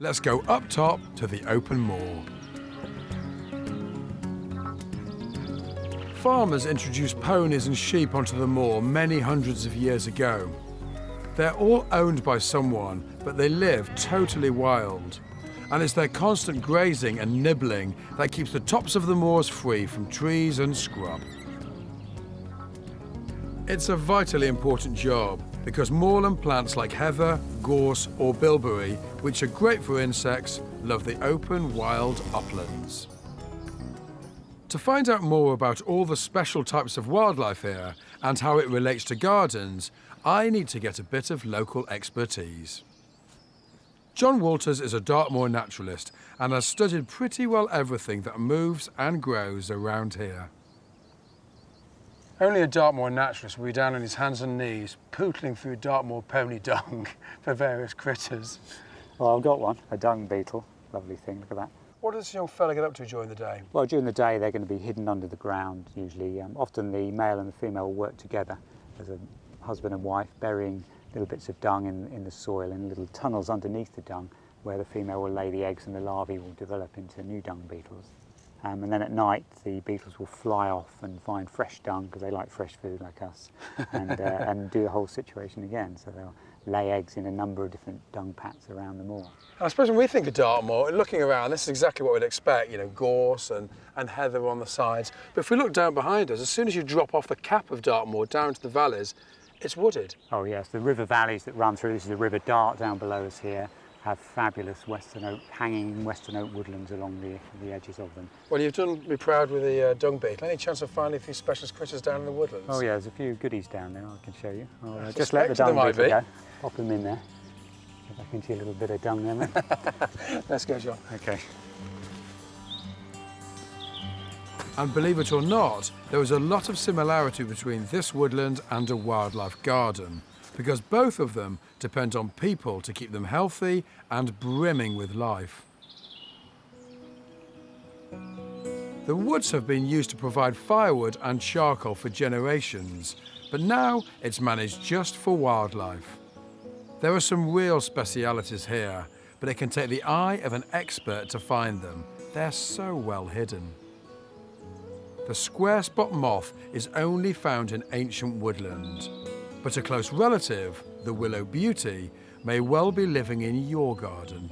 Let's go up top to the open moor. Farmers introduced ponies and sheep onto the moor many hundreds of years ago. They're all owned by someone, but they live totally wild. And it's their constant grazing and nibbling that keeps the tops of the moors free from trees and scrub. It's a vitally important job because moorland plants like heather, gorse or bilberry, which are great for insects, love the open, wild uplands. To find out more about all the special types of wildlife here and how it relates to gardens, I need to get a bit of local expertise. John Walters is a Dartmoor naturalist and has studied pretty well everything that moves and grows around here. Only a Dartmoor naturalist will be down on his hands and knees, pootling through Dartmoor pony dung for various critters. Well, I've got one, a dung beetle. Lovely thing, look at that. What does this young fella get up to during the day? Well, during the day they're going to be hidden under the ground usually. Often the male and the female will work together as a husband and wife, burying little bits of dung in the soil in little tunnels underneath the dung where the female will lay the eggs and the larvae will develop into new dung beetles. And then at night the beetles will fly off and find fresh dung because they like fresh food like us and do the whole situation again. So they'll lay eggs in a number of different dung pats around the moor. I suppose when we think of Dartmoor, looking around, this is exactly what we'd expect, you know, gorse and heather on the sides. But if we look down behind us, as soon as you drop off the cap of Dartmoor down to the valleys, it's wooded. Oh yes, the river valleys that run through, this is the River Dart down below us here, have fabulous western oak, hanging western oak woodlands along the edges of them. Well, you've done me proud with the dung beetle. Any chance of finding a few specialist critters down in the woodlands? Oh yeah, there's a few goodies down there I can show you. I'll I just let the dung suspected beetle there go. Pop them in there. Get back into your little bit of dung there, mate. Let's go, John. Okay. And believe it or not, there is a lot of similarity between this woodland and a wildlife garden, because both of them depend on people to keep them healthy and brimming with life. The woods have been used to provide firewood and charcoal for generations, but now it's managed just for wildlife. There are some real specialities here, but it can take the eye of an expert to find them. They're so well hidden. The square spot moth is only found in ancient woodland, but a close relative, the willow beauty, may well be living in your garden.